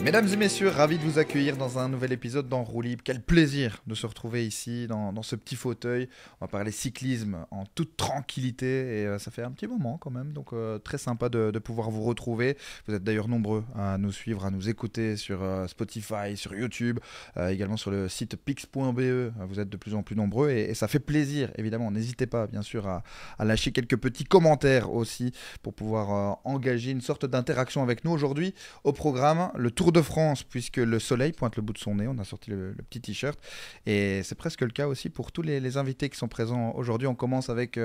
Mesdames et messieurs, ravi de vous accueillir dans un nouvel épisode dans Roue Libre. Quel plaisir de se retrouver ici dans ce petit fauteuil. On va parler cyclisme en toute tranquillité et ça fait un petit moment quand même, donc très sympa de pouvoir vous retrouver. Vous êtes d'ailleurs nombreux à nous suivre, à nous écouter sur Spotify, sur YouTube, également sur le site pix.be. Vous êtes de plus en plus nombreux et ça fait plaisir, évidemment. N'hésitez pas, bien sûr, à lâcher quelques petits commentaires aussi pour pouvoir engager une sorte d'interaction avec nous. Aujourd'hui, au programme, le Tour de France, puisque le soleil pointe le bout de son nez. On a sorti le petit t-shirt et c'est presque le cas aussi pour tous les invités qui sont présents aujourd'hui. On commence avec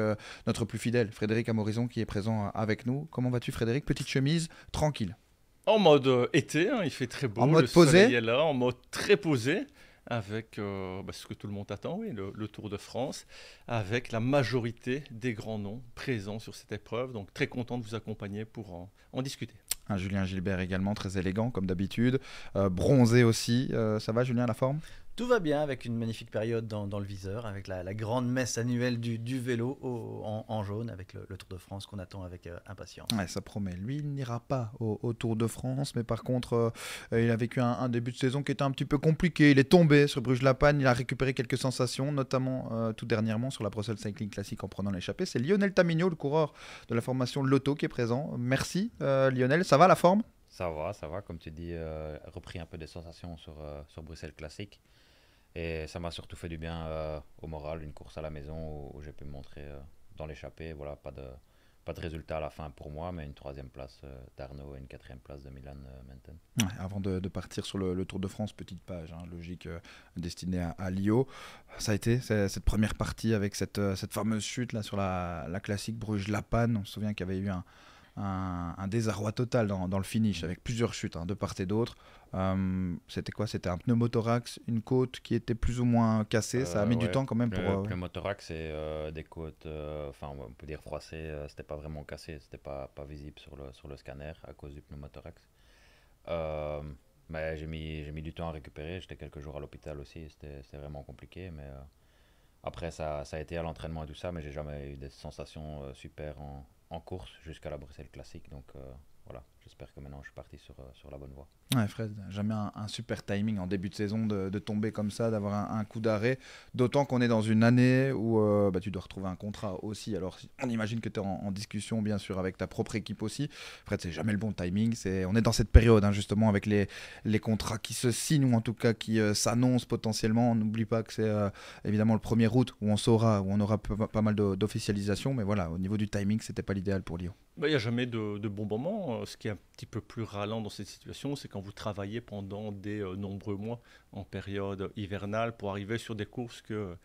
notre plus fidèle, Frédéric Amorizon, qui est présent avec nous. Comment vas-tu, Frédéric? Petite chemise, tranquille. En mode été, hein, il fait très beau, En mode le posé? soleil est là, en mode très posé, avec ce que tout le monde attend, oui, le Tour de France, avec la majorité des grands noms présents sur cette épreuve. Donc très content de vous accompagner pour en discuter. Un Julien Gilbert également, très élégant comme d'habitude. Bronzé aussi. Ça va, Julien, la forme? Tout va bien avec une magnifique période dans le viseur, avec la grande messe annuelle du vélo en jaune, avec le Tour de France qu'on attend avec impatience. Ouais, ça promet. Lui, il n'ira pas au Tour de France, mais par contre, il a vécu un début de saison qui était un petit peu compliqué. Il est tombé sur Bruges-la-Panne, il a récupéré quelques sensations, notamment tout dernièrement sur la Brussels Cycling Classic en prenant l'échappée. C'est Lionel Tamigno, le coureur de la formation Lotto, qui est présent. Merci Lionel, ça va la forme? Ça va, comme tu dis, repris un peu des sensations sur Bruxelles Classique. Et ça m'a surtout fait du bien au moral, une course à la maison où j'ai pu me montrer dans l'échappée. Voilà, pas de résultat à la fin pour moi, mais une troisième place d'Arnaud et une quatrième place de Milan Menten. Ouais, avant de partir sur le Tour de France, petite page, hein, logique, destinée à Lio. Ça a été cette première partie avec cette fameuse chute là, sur la classique Bruges-la-Panne. On se souvient qu'il y avait eu un désarroi total dans le finish avec plusieurs chutes de part et d'autre. C'était quoi? C'était un pneumothorax, une côte qui était plus ou moins cassée. Ça a mis du Ouais, temps quand même pour. le pneumothorax et des côtes, enfin on peut dire froissées, c'était pas vraiment cassé, c'était pas visible sur le scanner à cause du pneumothorax. Euh, mais j'ai mis du temps à récupérer, j'étais quelques jours à l'hôpital aussi, c'était vraiment compliqué, mais après ça a été à l'entraînement et tout ça, mais j'ai jamais eu des sensations super en course jusqu'à la Bruxelles Classique, donc voilà, j'espère que maintenant je suis parti sur la bonne voie. Ouais, Fred, jamais un super timing en début de saison de tomber comme ça, d'avoir un coup d'arrêt. D'autant qu'on est dans une année où tu dois retrouver un contrat aussi. Alors, on imagine que tu es en discussion, bien sûr, avec ta propre équipe aussi. Fred, c'est jamais le bon timing. On est dans cette période, justement, avec les contrats qui se signent ou en tout cas qui s'annoncent potentiellement. On n'oublie pas que c'est évidemment le 1er août où on aura pas mal d'officialisation. Mais voilà, au niveau du timing, c'était pas l'idéal pour Lyon. Il n'y a jamais de bon moment. Ce qui est un petit peu plus ralent dans cette situation, c'est quand vous travaillez pendant des nombreux mois en période hivernale pour arriver sur des courses que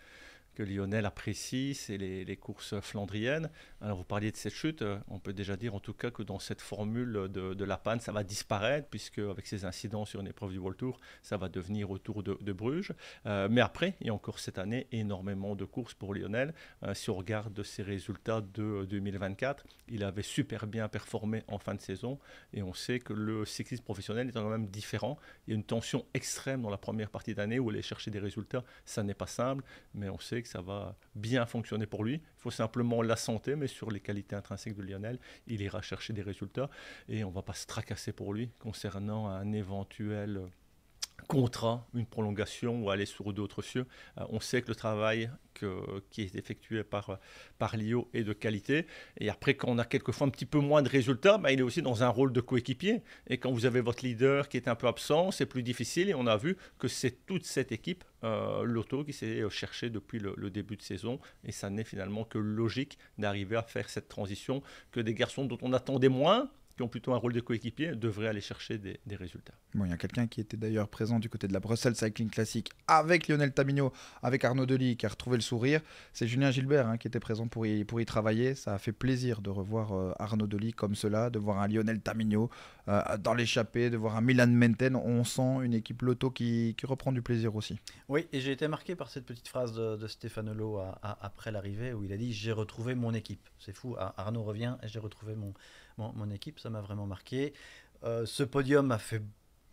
Lionel apprécie, c'est les courses flandriennes. Alors vous parliez de cette chute, on peut déjà dire en tout cas que dans cette formule de la panne, ça va disparaître, puisque avec ces incidents sur une épreuve du World Tour, ça va devenir au Tour de Bruges. Mais après, il y a encore cette année énormément de courses pour Lionel. Si on regarde ses résultats de 2024, il avait super bien performé en fin de saison, et on sait que le cyclisme professionnel est quand même différent. Il y a une tension extrême dans la première partie d'année où aller chercher des résultats, ça n'est pas simple, mais on sait que ça va bien fonctionner pour lui. Il faut simplement la santé, mais sur les qualités intrinsèques de Lionel, il ira chercher des résultats et on ne va pas se tracasser pour lui concernant un éventuel contrat, une prolongation ou aller sur d'autres cieux. On sait que le travail qui est effectué par Lio est de qualité. Et après, quand on a quelquefois un petit peu moins de résultats, il est aussi dans un rôle de coéquipier. Et quand vous avez votre leader qui est un peu absent, c'est plus difficile. Et on a vu que c'est toute cette équipe, Lotto, qui s'est cherchée depuis le début de saison. Et ça n'est finalement que logique d'arriver à faire cette transition, que des garçons dont on attendait moins, qui ont plutôt un rôle de coéquipier, devraient aller chercher des résultats. Bon, il y a quelqu'un qui était d'ailleurs présent du côté de la Brussels Cycling Classic avec Lionel Tamigno, avec Arnaud Delis qui a retrouvé le sourire. C'est Julien Gilbert qui était présent pour y travailler. Ça a fait plaisir de revoir Arnaud Delis comme cela, de voir un Lionel Tamigno dans l'échappée, de voir un Milan Menten. On sent une équipe Lotto qui reprend du plaisir aussi. Oui, et j'ai été marqué par cette petite phrase de Stefanolo après l'arrivée où il a dit « j'ai retrouvé mon équipe ». C'est fou, Arnaud revient et j'ai retrouvé mon équipe, ça m'a vraiment marqué. Ce podium m'a fait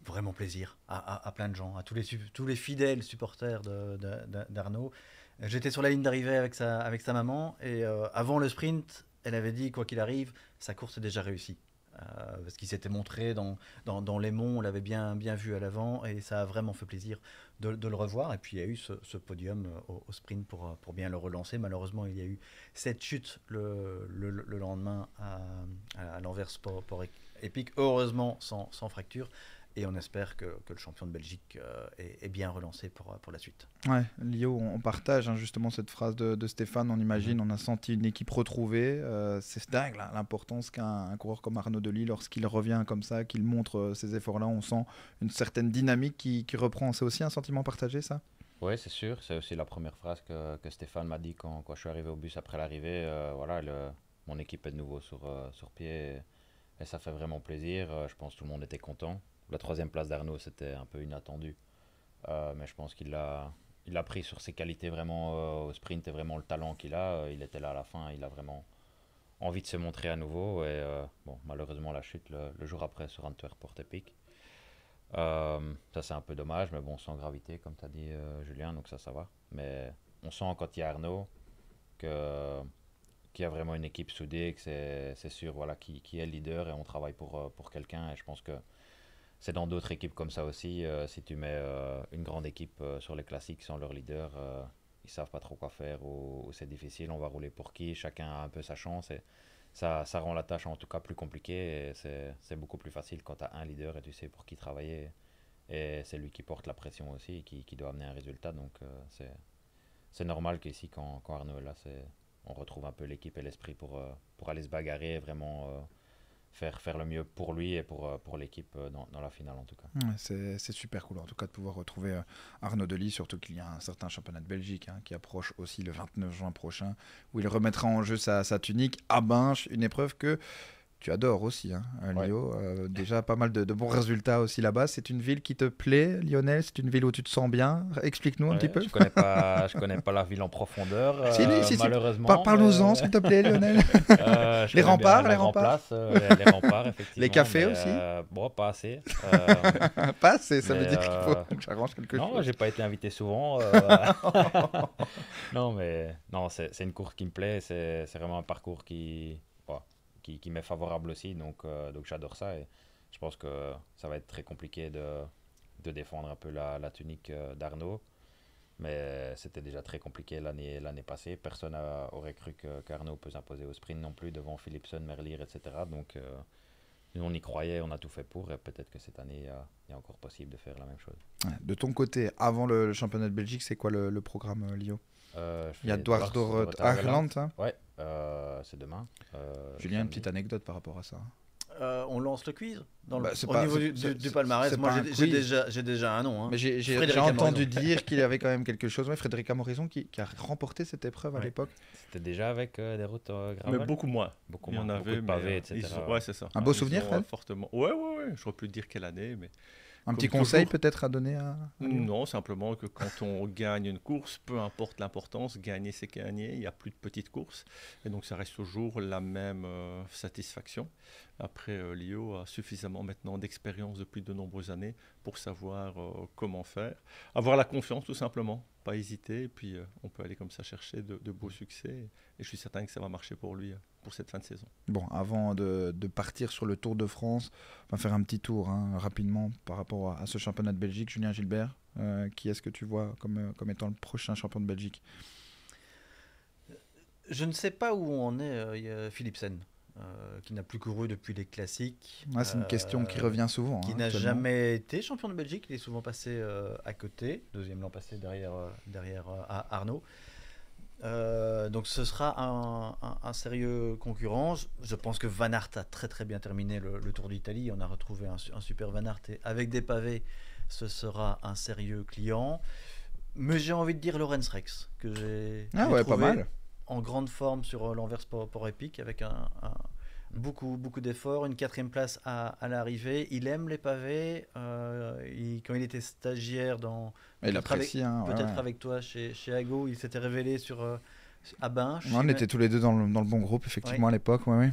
vraiment plaisir à plein de gens, à tous les fidèles supporters d'Arnaud. J'étais sur la ligne d'arrivée avec sa maman et avant le sprint, elle avait dit quoi qu'il arrive, sa course est déjà réussie. parce qu'il s'était montré dans les monts, on l'avait bien vu à l'avant, et ça a vraiment fait plaisir de le revoir. Et puis il y a eu ce podium au sprint pour bien le relancer. Malheureusement, il y a eu cette chute le lendemain à l'Anvers Sport Epic, heureusement sans fracture. Et on espère que le champion de Belgique est bien relancé pour la suite. Ouais, Lio, on partage justement cette phrase de Stéphane. On imagine, on a senti une équipe retrouvée. C'est dingue là, l'importance qu'un coureur comme Arnaud Delis, lorsqu'il revient comme ça, qu'il montre ces efforts-là, on sent une certaine dynamique qui reprend. C'est aussi un sentiment partagé, ça? Oui, c'est sûr. C'est aussi la première phrase que Stéphane m'a dit quand je suis arrivé au bus après l'arrivée. Voilà, mon équipe est de nouveau sur pied et ça fait vraiment plaisir. Je pense que tout le monde était content. La 3e place d'Arnaud, c'était un peu inattendu. Mais je pense qu'il a pris sur ses qualités vraiment au sprint et vraiment le talent qu'il a. Il était là à la fin, il a vraiment envie de se montrer à nouveau. Et malheureusement, la chute le jour après sur Antwerp Sport Epic. Ça, c'est un peu dommage, mais bon, sans gravité, comme tu as dit, Julien, donc ça va. Mais on sent quand il y a Arnaud qu'il y a vraiment une équipe soudée, que c'est sûr voilà, qui est le leader et on travaille pour quelqu'un. Et je pense que c'est dans d'autres équipes comme ça aussi. Si tu mets une grande équipe sur les classiques sans leur leader, ils savent pas trop quoi faire ou c'est difficile. On va rouler pour qui? Chacun a un peu sa chance et ça rend la tâche en tout cas plus compliquée. Et c'est beaucoup plus facile quand tu as un leader et tu sais pour qui travailler. Et c'est lui qui porte la pression aussi et qui doit amener un résultat. Donc c'est normal qu'ici, quand Arnaud est là, on retrouve un peu l'équipe et l'esprit pour aller se bagarrer et vraiment faire le mieux pour lui et pour l'équipe dans la finale en tout cas. Ouais, c'est super cool en tout cas de pouvoir retrouver Arnaud Delis, surtout qu'il y a un certain championnat de Belgique qui approche aussi le 29 juin prochain, où il remettra en jeu sa tunique à Binche, une épreuve que tu adores aussi, Lio. Ouais. Déjà pas mal de bons résultats aussi là-bas. C'est une ville qui te plaît, Lionel? C'est une ville où tu te sens bien? Explique-nous un petit peu. Je connais pas la ville en profondeur, malheureusement. Parle-nous-en, s'il te plaît, Lionel. Les remparts, les remparts, effectivement. Les cafés aussi bon, pas assez. Pas assez, ça veut dire qu'il faut que j'arrange quelque chose. Non, j'ai pas été invité souvent. Non, mais c'est une course qui me plaît. C'est vraiment un parcours qui m'est favorable aussi, donc j'adore ça et je pense que ça va être très compliqué de défendre un peu la tunique d'Arnaud, mais c'était déjà très compliqué l'année passée. Personne aurait cru qu'Arnaud peut s'imposer au sprint non plus devant Philipsen, Merlier, etc. Donc nous on y croyait, on a tout fait pour et peut-être que cette année il y a encore possible de faire la même chose. Ouais, de ton côté, avant le championnat de Belgique, c'est quoi le programme, Lio? Il y a Dwarsdorp Haarland, hein? Ouais, c'est demain. Julien, une petite anecdote par rapport à ça. On lance le quiz au pas- niveau c'est- du palmarès. c'est Moi, pas un quiz. j'ai déjà un nom. Mais j'ai Frédéric entendu Amorizon. dire qu'il y avait quand même quelque chose. Ouais, Frédéric Amorizon qui a remporté cette épreuve à Ouais. l'époque. C'était déjà avec des routes Mais gravel. beaucoup moins. Beaucoup Il y en moins, avait, beaucoup de pavés, mais, etc. Ouais, c'est ça. Un beau Ils souvenir, ont, Fred fortement. Ouais. J'aurais pu dire quelle année, mais Un petit Comme conseil toujours. peut-être à donner à Lio? non, simplement que quand on gagne une course, peu importe l'importance, gagner c'est gagner, il n'y a plus de petites courses. Et donc ça reste toujours la même satisfaction. Après, Lio a suffisamment maintenant d'expérience depuis de nombreuses années pour savoir comment faire. Avoir la confiance tout simplement, pas hésiter, et puis on peut aller comme ça chercher de beaux succès. Et je suis certain que ça va marcher pour lui pour cette fin de saison. Bon, avant de partir sur le Tour de France, on va faire un petit tour rapidement par rapport à ce championnat de Belgique. Julien Gilbert, qui est-ce que tu vois comme étant le prochain champion de Belgique? Je ne sais pas où on est, Philipsen, qui n'a plus couru depuis les classiques. Ouais, c'est une question qui revient souvent. Qui n'a actuellement. jamais été champion de Belgique. Il est souvent passé à côté. Deuxième l'an passé derrière Arnaud. Donc ce sera un sérieux concurrent. Je pense que Van Aert a très très bien terminé le Tour d'Italie. On a retrouvé un super Van Aert et avec des pavés, ce sera un sérieux client. Mais j'ai envie de dire Lorenz Rex, que j'ai Pas trouvé mal. en grande forme sur l'Anvers Sport Epic, avec beaucoup d'efforts, une 4e place à l'arrivée. Il aime les pavés. Quand il était stagiaire Il apprécie. peut-être avec toi chez Ago, il s'était révélé à Binche. On était tous les deux dans le bon groupe, effectivement, à l'époque. Ouais.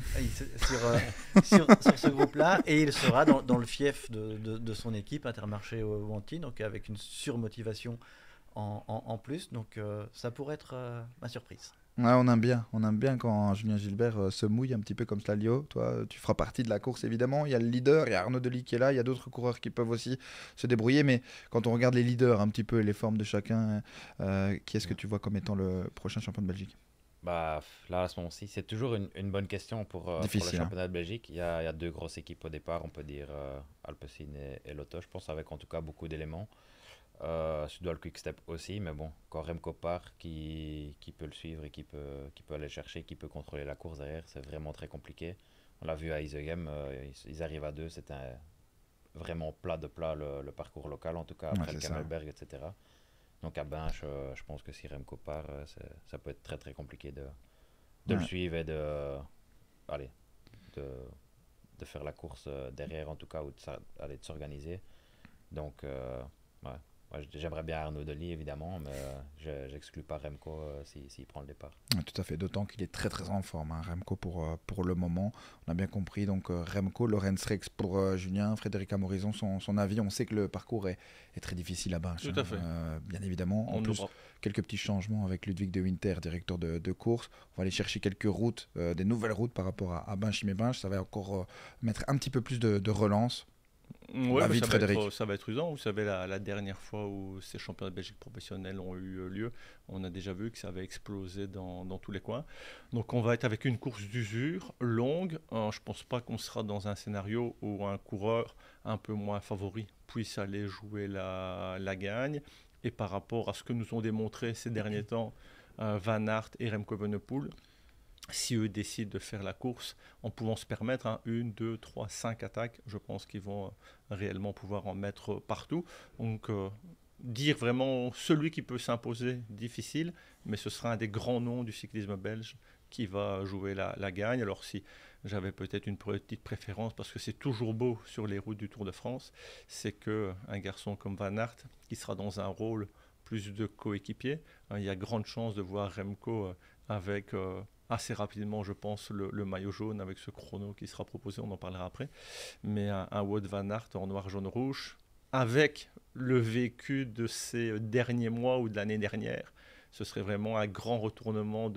Sur ce groupe-là, et il sera dans le fief de son équipe Intermarché Wanty, donc avec une surmotivation en plus. Donc ça pourrait être ma surprise. Ouais, on aime bien quand Julien Gilbert se mouille un petit peu comme Slalio. Toi, tu feras partie de la course évidemment. Il y a le leader, il y a Arnaud Delis qui est là, il y a d'autres coureurs qui peuvent aussi se débrouiller. Mais quand on regarde les leaders un petit peu et les formes de chacun, qui est-ce que tu vois comme étant le prochain champion de Belgique? Bah, là, à ce moment-ci, c'est toujours une bonne question pour le Difficile, hein. championnat de Belgique. Il y a deux grosses équipes au départ, on peut dire Alpecin et Lotto, je pense, avec en tout cas beaucoup d'éléments. Sudal Quickstep aussi, mais bon, quand Remco part, qui peut le suivre et qui peut aller le chercher, qui peut contrôler la course derrière, c'est vraiment très compliqué. On l'a vu à Isegem, ils arrivent à deux, c'était vraiment plat de plat le parcours local, en tout cas Ouais, après le c'est ça. Camelberg, etc. Donc à Binche, je pense que si Remco part, ça peut être très très compliqué de le Ouais. suivre et allez, de, de faire la course derrière en tout cas, ou de s'organiser. Donc ouais. Moi, j'aimerais bien Arnaud Delis évidemment, mais j'exclus pas Remco s'il prend le départ. Ouais, tout à fait, d'autant qu'il est très très en forme, hein, Remco pour le moment. On a bien compris, donc Remco, Lorenz Rex pour Julien, Frédéric Amorizon, son avis. On sait que le parcours est très difficile à Binche, Tout à fait. bien évidemment. En On plus, aura- quelques petits changements avec Ludwig de Winter, directeur de course. On va aller chercher quelques routes, des nouvelles routes par rapport à Binche. Ça va encore mettre un petit peu plus de relance. Ouais, L'avis mais de Frédéric. ça va être usant. Vous savez, la dernière fois où ces championnats de Belgique professionnels ont eu lieu, on a déjà vu que ça avait explosé dans tous les coins. Donc on va être avec une course d'usure longue. Je pense pas qu'on sera dans un scénario où un coureur un peu moins favori puisse aller jouer la gagne. Et par rapport à ce que nous ont démontré ces derniers temps Van Aert et Remco Evenepoel, si eux décident de faire la course en pouvant se permettre 1, 2, 3, 5 attaques, je pense qu'ils vont réellement pouvoir en mettre partout. Donc dire vraiment celui qui peut s'imposer, difficile, mais ce sera un des grands noms du cyclisme belge qui va jouer la gagne. Alors si j'avais peut-être une petite préférence, parce que c'est toujours beau sur les routes du Tour de France, c'est qu'un garçon comme Van Aert, qui sera dans un rôle plus de coéquipier, il y a grande chance de voir Remco avec assez rapidement, je pense, le maillot jaune avec ce chrono qui sera proposé, on en parlera après. Mais un Wout van Aert en noir, jaune, rouge, avec le vécu de ces derniers mois ou de l'année dernière, ce serait vraiment un grand retournement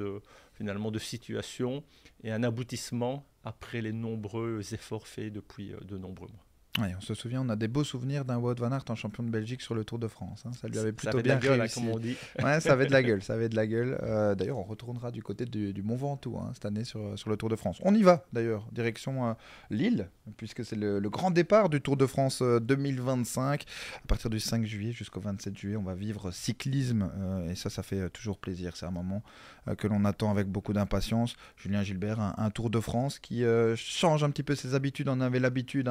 finalement de situation et un aboutissement après les nombreux efforts faits depuis de nombreux mois. Ouais, on se souvient, on a des beaux souvenirs d'un Wout van Aert en champion de Belgique sur le Tour de France, hein. Ça lui avait Ça plutôt avait de bien la gueule, réussi. comme on dit. Ouais, ça avait de la gueule, ça avait de la gueule. D'ailleurs, on retournera du côté du Mont Ventoux, hein, cette année sur le Tour de France. On y va d'ailleurs, direction Lille, puisque c'est le grand départ du Tour de France 2025. À partir du 5 juillet jusqu'au 27 juillet, on va vivre cyclisme, et ça fait toujours plaisir. C'est un moment que l'on attend avec beaucoup d'impatience. Julien Gilbert, un Tour de France qui change un petit peu ses habitudes. On avait l'habitude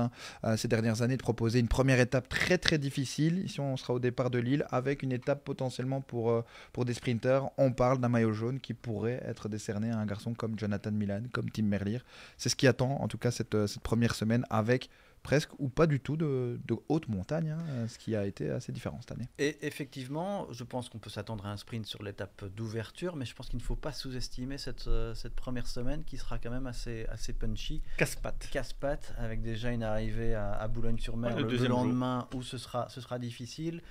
ces dernières années de proposer une première étape très très difficile. Ici, on sera au départ de Lille avec une étape potentiellement pour des sprinters. On parle d'un maillot jaune qui pourrait être décerné à un garçon comme Jonathan Milan, comme Tim Merlier. C'est ce qui attend en tout cas cette première semaine avec presque ou pas du tout de haute montagne, hein, ce qui a été assez différent cette année. Et effectivement, je pense qu'on peut s'attendre à un sprint sur l'étape d'ouverture, mais je pense qu'il ne faut pas sous-estimer cette première semaine qui sera quand même assez punchy. Casse-pattes. Casse-pattes, avec déjà une arrivée à Boulogne-sur-Mer Ouais, le le deuxième lendemain où ce sera difficile.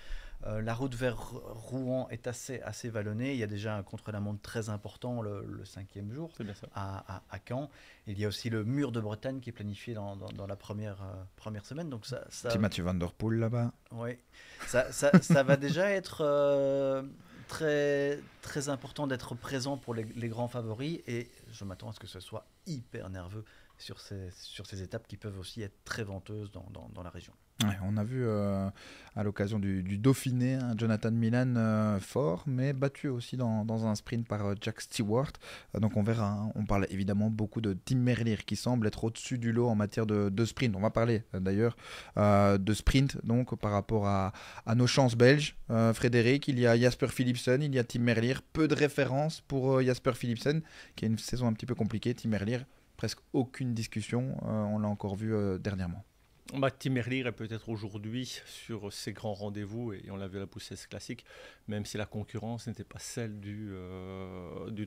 La route vers Rouen est assez vallonnée. Il y a déjà un contre-la-montre très important le 5e jour C'est bien ça. à Caen. Il y a aussi le mur de Bretagne qui est planifié dans la première semaine. Donc ça, Petit Mathieu Van Der Poel là-bas. oui, ça va déjà être très, très important d'être présent pour les grands favoris et je m'attends à ce que ce soit hyper nerveux sur ces étapes qui peuvent aussi être très venteuses dans la région. Ouais, on a vu à l'occasion du Dauphiné Jonathan Milan fort, mais battu aussi dans un sprint par Jack Stewart. Donc on verra, hein. On parle évidemment beaucoup de Tim Merlier qui semble être au-dessus du lot en matière de sprint. On va parler d'ailleurs de sprint donc par rapport à nos chances belges. Frédéric, il y a Jasper Philipsen, il y a Tim Merlier. Peu de références pour Jasper Philipsen qui a une saison un petit peu compliquée. Tim Merlier, presque aucune discussion. On l'a encore vu dernièrement. Tim Merlier est peut-être aujourd'hui sur ses grands rendez-vous, et on l'a vu à la Poussesse Classique, même si la concurrence n'était pas celle du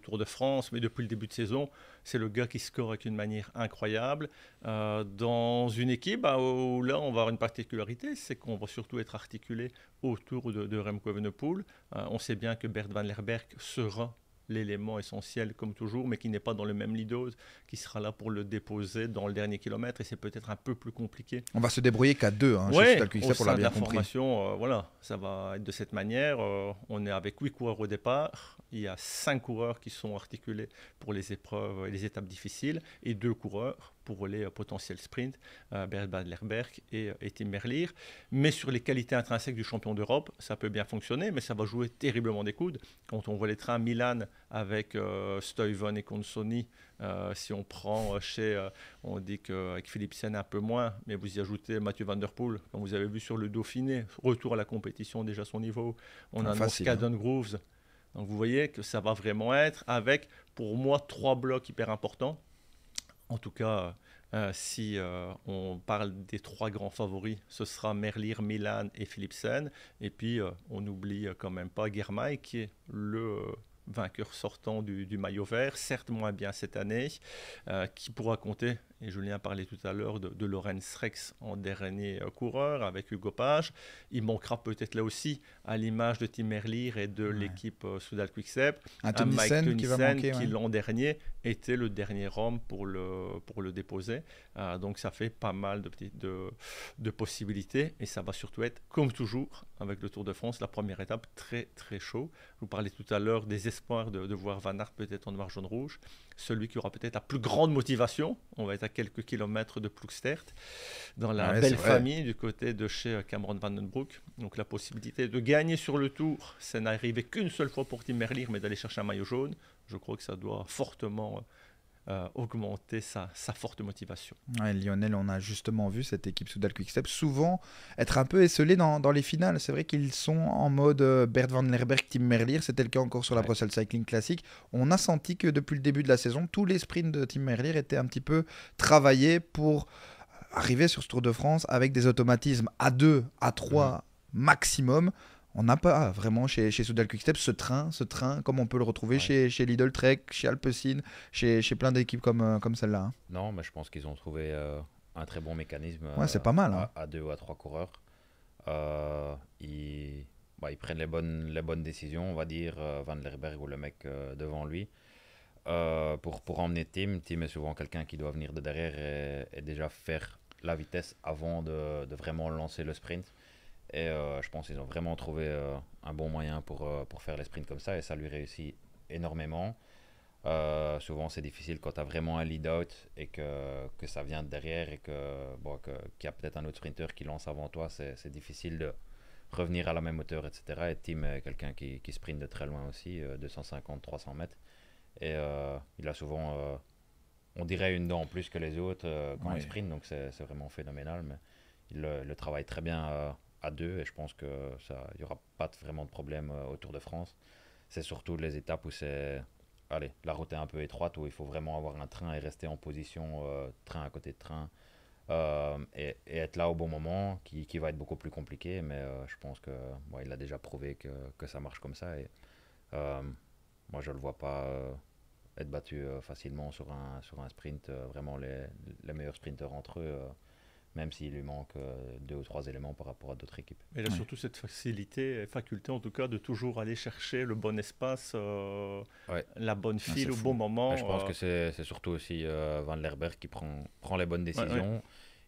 Tour de France, mais depuis le début de saison, c'est le gars qui score avec une manière incroyable. Dans une équipe où là, on va avoir une particularité, c'est qu'on va surtout être articulé autour de Remco Evenepoel. On sait bien que Bert van Lerberg sera l'élément essentiel comme toujours, mais qui n'est pas dans le même lead-out, qui sera là pour le déposer dans le dernier kilomètre, et c'est peut-être un peu plus compliqué. On va se débrouiller qu'à 2 chez Ouais, Total Quick au Step, on l'a sein de bien la compris. formation, voilà, ça va être de cette manière. On est avec 8 coureurs au départ. Il y a 5 coureurs qui sont articulés pour les épreuves et les étapes difficiles, et 2 coureurs pour les potentiels sprints, Bert Badlerberg et Tim Merlier. Mais sur les qualités intrinsèques du champion d'Europe, ça peut bien fonctionner, mais ça va jouer terriblement des coudes. Quand on voit les trains Milan avec Stuyven et Consoni, si on prend on dit qu'avec Philipsen un peu moins, mais vous y ajoutez Mathieu Van Der Poel, comme vous avez vu sur le Dauphiné, retour à la compétition, déjà son niveau. On annonce Caden Groves. Donc vous voyez que ça va vraiment être avec, pour moi, 3 blocs hyper importants. En tout cas, si on parle des 3 grands favoris, ce sera Merlier, Milan et Philipsen. Et puis, on n'oublie quand même pas Girmay, qui est le vainqueur sortant du maillot vert, certes moins bien cette année, qui pourra compter, et Julien parlait tout à l'heure de Lorenz Rex en dernier coureur avec Hugo Page. Il manquera peut-être là aussi, à l'image de Tim Merlier et de l'équipe Soudal Quick-Step, un Mike Tennyson qui l'an dernier était le dernier homme pour le déposer. Donc ça fait pas mal de possibilités, et ça va surtout être, comme toujours, avec le Tour de France, la première étape très très chaud. Je vous parlais tout à l'heure des espoirs de voir Van Aert peut-être en noir, jaune, rouge. Celui qui aura peut-être la plus grande motivation, on va être à quelques kilomètres de Ploegstert, dans la belle famille du côté de chez Cameron Vandenbroek. Donc la possibilité de gagner sur le Tour, ça n'est arrivé qu'une seule fois pour Tim Merlier, mais d'aller chercher un maillot jaune, je crois que ça doit fortement augmenter sa forte motivation. Ouais, Lionel, on a justement vu cette équipe Soudal Quick-Step souvent être un peu esselée dans les finales. C'est vrai qu'ils sont en mode Bert Van Lerberg, Tim Merlier. C'était le cas encore sur la Brussels Cycling Classic. On a senti que depuis le début de la saison, tous les sprints de Tim Merlier étaient un petit peu travaillés pour arriver sur ce Tour de France avec des automatismes à 2, à 3 maximum. On n'a pas vraiment chez Soudal Quick-Step ce train comme on peut le retrouver chez Lidl Trek, chez Alpecin, chez plein d'équipes comme celle-là. Hein. Non, mais je pense qu'ils ont trouvé un très bon mécanisme. C'est pas mal. Hein. À 2 ou à 3 coureurs. Ils prennent les bonnes décisions, on va dire, Van Lerberg ou le mec devant lui. Pour emmener Tim est souvent quelqu'un qui doit venir de derrière et déjà faire la vitesse avant de vraiment lancer le sprint. Et je pense qu'ils ont vraiment trouvé un bon moyen pour faire les sprints comme ça, et ça lui réussit énormément. Souvent c'est difficile quand tu as vraiment un lead-out et que ça vient de derrière et qu'il y a peut-être un autre sprinter qui lance avant toi. C'est difficile de revenir à la même hauteur, etc. Et Tim est quelqu'un qui sprint de très loin aussi, 250-300 mètres. Et il a souvent, on dirait, une dent en plus que les autres quand il sprint, donc c'est vraiment phénoménal. Mais il le travaille très bien à 2, et je pense qu'il n'y aura pas vraiment de problème au Tour de France. C'est surtout les étapes où la route est un peu étroite, où il faut vraiment avoir un train et rester en position, train à côté de train, et être là au bon moment, qui va être beaucoup plus compliqué, mais je pense qu'il a déjà prouvé que ça marche comme ça, et moi je ne le vois pas être battu facilement sur un sprint. Vraiment les meilleurs sprinteurs entre eux, même s'il lui manque 2 ou 3 éléments par rapport à d'autres équipes. Mais il a surtout cette faculté en tout cas, de toujours aller chercher le bon espace, la bonne file au bon moment. Je pense que c'est surtout aussi Van Lerberg qui prend les bonnes décisions.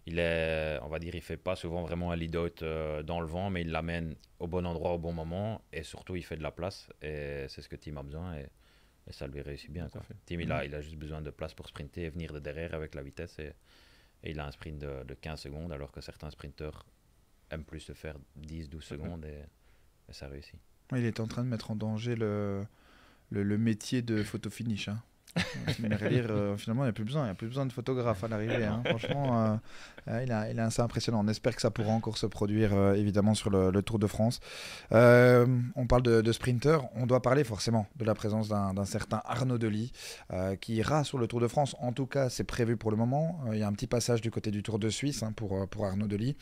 Il il fait pas souvent vraiment un lead-out dans le vent, mais il l'amène au bon endroit au bon moment, et surtout il fait de la place, et c'est ce que Tim a besoin, et ça lui réussit bien. Tim, il a juste besoin de place pour sprinter et venir de derrière avec la vitesse, et il a un sprint de 15 secondes, alors que certains sprinteurs aiment plus se faire 10-12 secondes, et ça réussit. Il est en train de mettre en danger le métier de photo-finish. Hein. Merlier, finalement, il n'y a plus besoin de photographe à l'arrivée. Hein. Franchement, il est assez impressionnant. On espère que ça pourra encore se produire, évidemment, sur le Tour de France. On parle de sprinter. On doit parler forcément de la présence d'un certain Arnaud Delis qui ira sur le Tour de France. En tout cas, c'est prévu pour le moment. Il y a un petit passage du côté du Tour de Suisse pour Arnaud Delis.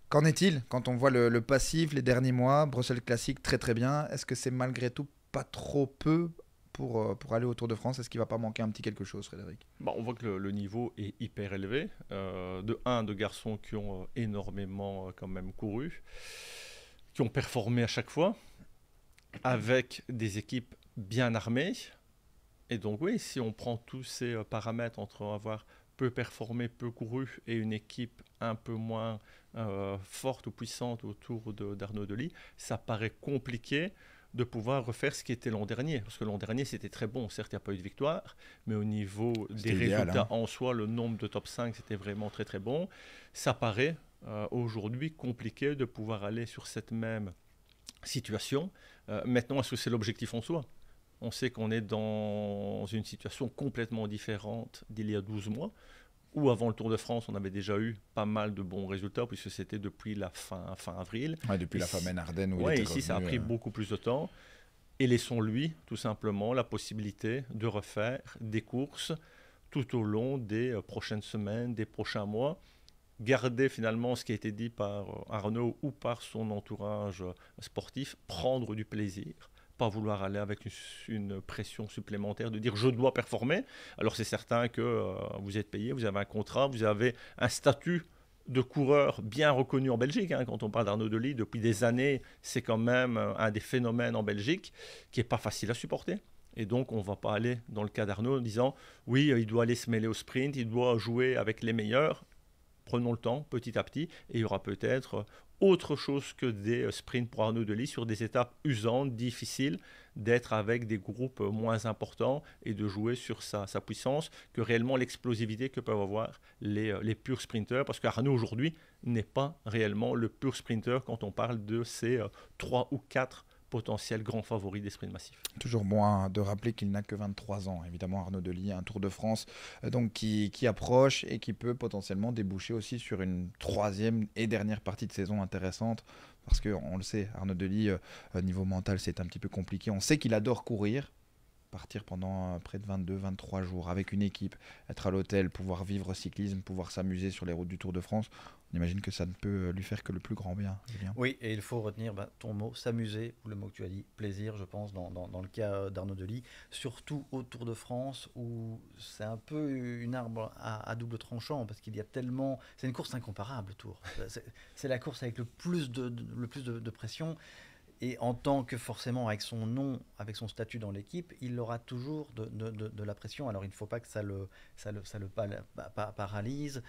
Qu'en est-il quand on voit le passif les derniers mois? Bruxelles Classic, très très bien. Est-ce que c'est malgré tout pas trop peu pour aller au Tour de France? Est-ce qu'il ne va pas manquer un petit quelque chose, Frédéric? On voit que le niveau est hyper élevé. De garçons qui ont énormément quand même couru, qui ont performé à chaque fois, avec des équipes bien armé. Et donc oui, si on prend tous ces paramètres entre avoir peu performé, peu couru et une équipe un peu moins forte ou puissante autour d'Arnaud Delis, ça paraît compliqué de pouvoir refaire ce qui était l'an dernier. Parce que l'an dernier, c'était très bon. Certes, il n'y a pas eu de victoire, mais au niveau des résultats en soi, le nombre de top 5, c'était vraiment très très bon. Ça paraît aujourd'hui compliqué de pouvoir aller sur cette même situation. Maintenant, est-ce que c'est l'objectif en soi ? On sait qu'on est dans une situation complètement différente d'il y a 12 mois, où avant le Tour de France, on avait déjà eu pas mal de bons résultats, puisque c'était depuis la fin avril. Ouais, depuis la fameuse Ardennes. Oui, ici, ça a pris beaucoup plus de temps. Et laissons-lui, tout simplement, la possibilité de refaire des courses tout au long des prochaines semaines, des prochains mois. Garder finalement ce qui a été dit par Arnaud ou par son entourage sportif, prendre du plaisir. Pas vouloir aller avec une pression supplémentaire de dire je dois performer. Alors c'est certain que vous êtes payé, vous avez un contrat, vous avez un statut de coureur bien reconnu en Belgique. Quand on parle d'Arnaud Delis, depuis des années, c'est quand même un des phénomènes en Belgique qui n'est pas facile à supporter. Et donc on ne va pas aller dans le cas d'Arnaud en disant oui, il doit aller se mêler au sprint, il doit jouer avec les meilleurs. Prenons le temps petit à petit et il y aura peut-être autre chose que des sprints pour Arnaud Delis sur des étapes usantes, difficiles, d'être avec des groupes moins importants et de jouer sur sa puissance que réellement l'explosivité que peuvent avoir les purs sprinteurs. Parce qu'Arnaud aujourd'hui n'est pas réellement le pur sprinter quand on parle de ces 3 ou 4 potentiel grand favori des sprints massifs. Toujours bon de rappeler qu'il n'a que 23 ans. Évidemment, Arnaud Delis, un Tour de France donc qui approche et qui peut potentiellement déboucher aussi sur une troisième et dernière partie de saison intéressante. Parce qu'on le sait, Arnaud Delis, niveau mental, c'est un petit peu compliqué. On sait qu'il adore courir. Partir pendant près de 22-23 jours avec une équipe, être à l'hôtel, pouvoir vivre cyclisme, pouvoir s'amuser sur les routes du Tour de France, on imagine que ça ne peut lui faire que le plus grand bien. Oui, et il faut retenir ton mot, s'amuser, ou le mot que tu as dit, plaisir, je pense, dans le cas d'Arnaud Delis, surtout au Tour de France, où c'est un peu une arme à double tranchant, parce qu'il y a tellement... C'est une course incomparable, le Tour. C'est la course avec le plus de pression. Et en tant que forcément avec son nom, avec son statut dans l'équipe, il aura toujours de la pression. Alors il ne faut pas que ça le paralyse.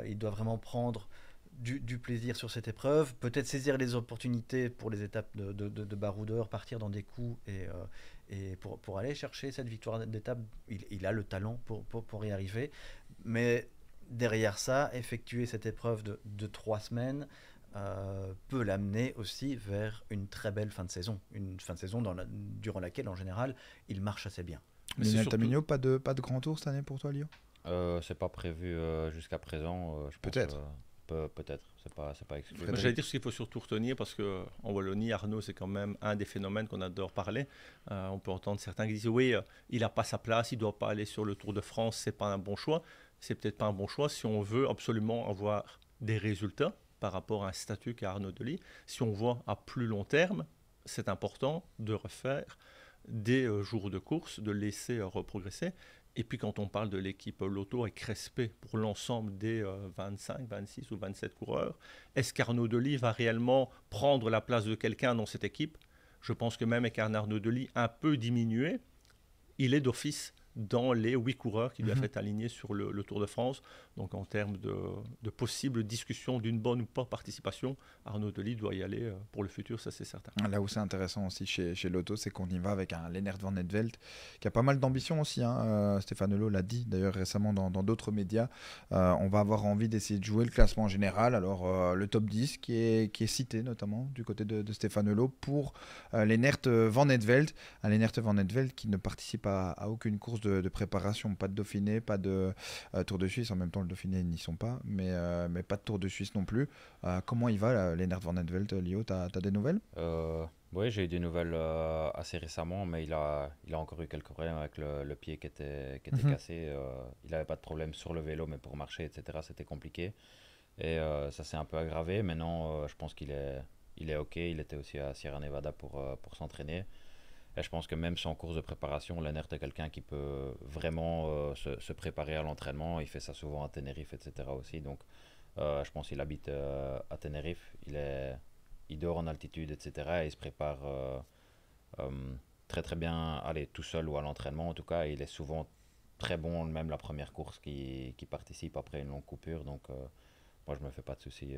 Il doit vraiment prendre du plaisir sur cette épreuve. Peut-être saisir les opportunités pour les étapes de baroudeur, partir dans des coups et pour aller chercher cette victoire d'étape. Il a le talent pour y arriver. Mais derrière ça, effectuer cette épreuve de 3 semaines... peut l'amener aussi vers une très belle fin de saison. Une fin de saison durant laquelle, en général, il marche assez bien. Lionel Tamigno, pas de grand tour cette année pour toi, Lio ? C'est pas prévu jusqu'à présent. Peut-être. Peut-être, c'est pas exclu. J'allais dire ce qu'il faut surtout retenir, parce qu'en Wallonie, Arnaud, c'est quand même un des phénomènes qu'on adore parler. On peut entendre certains qui disent oui, il n'a pas sa place, il ne doit pas aller sur le Tour de France, c'est pas un bon choix. C'est peut-être pas un bon choix si on veut absolument avoir des résultats par rapport à un statut qu'a Arnaud Delis. Si on voit à plus long terme, c'est important de refaire des jours de course, de laisser reprogresser. Et puis quand on parle de l'équipe Lotto avec Crespé pour l'ensemble des 25, 26 ou 27 coureurs, est-ce qu'Arnaud Delis va réellement prendre la place de quelqu'un dans cette équipe ? Je pense que même avec un Arnaud Delis un peu diminué, il est d'office dans les 8 coureurs qui lui a fait aligner sur le Tour de France. Donc en termes de possible discussion d'une bonne ou pas participation, Arnaud Delis doit y aller pour le futur, ça c'est certain. Là où c'est intéressant aussi chez Lotto, c'est qu'on y va avec un Lennert Van Etvelt qui a pas mal d'ambition aussi. Stéphane Hulot l'a dit d'ailleurs récemment dans d'autres médias. On va avoir envie d'essayer de jouer le classement général. Alors le top 10 qui est cité notamment du côté de Stéphane Hulot pour Lennert Van Etvelt. Un Lennert Van Etvelt qui ne participe à aucune course de préparation, pas de Dauphiné, pas de Tour de Suisse. En même temps, le Dauphiné, ils n'y sont pas, mais pas de Tour de Suisse non plus. Comment il va, Lennert Van Etvelt, Lio, t'as des nouvelles ? Oui, j'ai eu des nouvelles assez récemment, mais il a encore eu quelques problèmes avec le pied qui était cassé. Il n'avait pas de problème sur le vélo, mais pour marcher, etc., c'était compliqué. Et ça s'est un peu aggravé. Maintenant, je pense qu'il est OK. Il était aussi à Sierra Nevada pour s'entraîner. Et je pense que même sans course de préparation, Lennert est quelqu'un qui peut vraiment se préparer à l'entraînement. Il fait ça souvent à Tenerife, etc. aussi. Donc, je pense qu'il habite à Tenerife. Il dort en altitude, etc. Et il se prépare très très bien aller tout seul ou à l'entraînement. En tout cas, il est souvent très bon, même la première course qui participe après une longue coupure. Donc moi, je me fais pas de soucis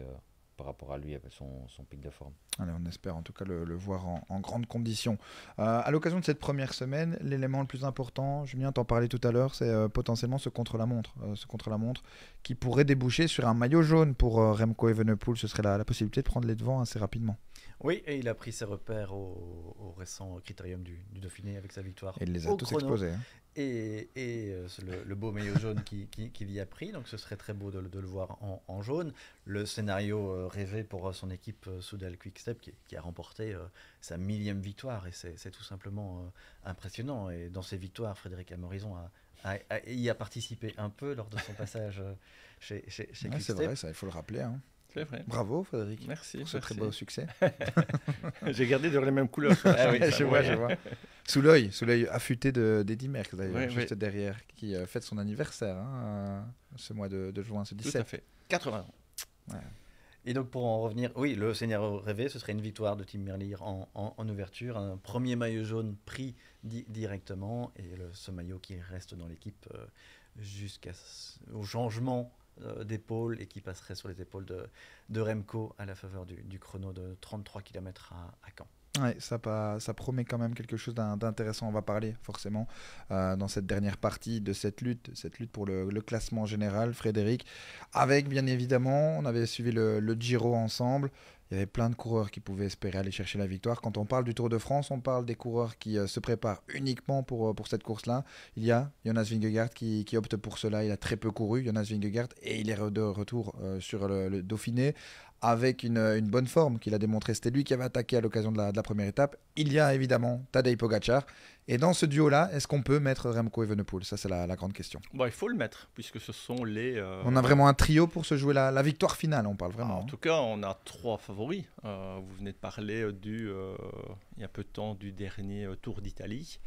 par rapport à lui avec son pic de forme. Allez, on espère en tout cas le voir en grande condition. À l'occasion de cette première semaine, l'élément le plus important, Julien t'en parlait tout à l'heure, c'est potentiellement ce contre-la-montre. Ce contre-la-montre qui pourrait déboucher sur un maillot jaune pour Remco Evenepoel. Ce serait la possibilité de prendre les devants assez rapidement. Oui, et il a pris ses repères au récent critérium du Dauphiné avec sa victoire. Et il les a tous chrono. explosés. Hein. Et le beau maillot jaune qu'il y a pris, donc ce serait très beau de le voir en jaune. Le scénario rêvé pour son équipe Soudal Quick-Step qui a remporté sa 1000e victoire, et c'est tout simplement impressionnant. Et dans ces victoires, Frédéric Amorizon y a participé un peu lors de son passage chez Quick-Step. C'est vrai, ça, il faut le rappeler. Hein. C'est vrai. Bravo Frédéric. Merci. Pour ce très beau succès. J'ai gardé les mêmes couleurs. Ah oui, je vois. Sous l'œil affûté d'Eddy Merckx d'ailleurs, juste derrière, qui fête son anniversaire ce mois de juin, ce 17. Tout à fait. 80 ans. Ouais. Et donc pour en revenir, oui, le scénario rêvé, ce serait une victoire de Tim Merlier en ouverture, un premier maillot jaune pris directement, et ce maillot qui reste dans l'équipe jusqu'au changement d'épaule, et qui passerait sur les épaules de Remco à la faveur du chrono de 33 km à Caen. Ouais, ça promet quand même quelque chose d'intéressant. On va parler forcément dans cette dernière partie de cette lutte pour le classement général, Frédéric. Avec bien évidemment, on avait suivi le Giro ensemble. Il y avait plein de coureurs qui pouvaient espérer aller chercher la victoire. Quand on parle du Tour de France, on parle des coureurs qui se préparent uniquement pour cette course-là. Il y a Jonas Vingegaard qui opte pour cela. Il a très peu couru, Jonas Vingegaard, et il est de retour sur le Dauphiné avec une bonne forme qu'il a démontré. C'était lui qui avait attaqué à l'occasion de la première étape. Il y a évidemment Tadej Pogačar. Et dans ce duo-là, est-ce qu'on peut mettre Remco Evenepoel ? Ça, c'est la grande question. Bon, il faut le mettre, puisque ce sont les... On a vraiment un trio pour se jouer la victoire finale, on parle vraiment. En tout cas, on a 3 favoris. Vous venez de parler il y a peu de temps du dernier Tour d'Italie.